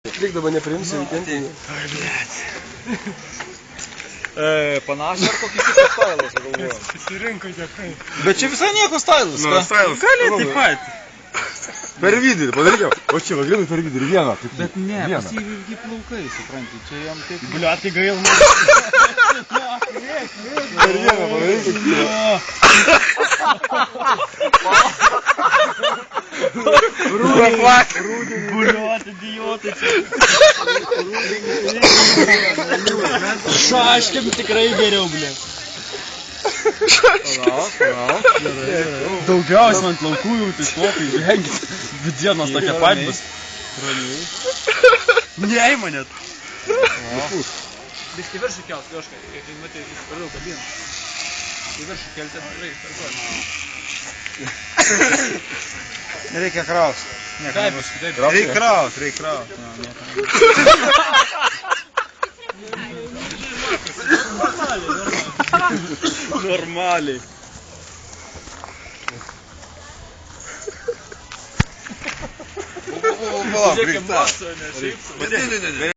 Lyg dabar neprimsi weekendinį. Panašiai ar kokį kitą stylą sugalvojom? Susirinko dėkai. Bet čia visai nieko stylas. Nu, stylas. Gali taip pat. Per vidurį padarykiau. O čia, va, grinai per vidurį vieną. Bet ne, pas jį ilgi plaukai, supranti, čia jam taip... Bliuat, tai gail. Per vieną padarykiau. Bliuat, idiotai čia. Šaškiam tikrai geriau, blė. Daugiausiai man plaukų jau tai slokai žengis. Vidienos tokia pat bus. Neįmanėt. Biškai viršų kelt, Joškai, kai matai, vis per daug kabina. Į viršų kelti tikrai startuoja. Reikia kraus. Taip, Reik kraus. Normaliai. Palauk, žiūrėkim, maso, ne šiaip. Ne.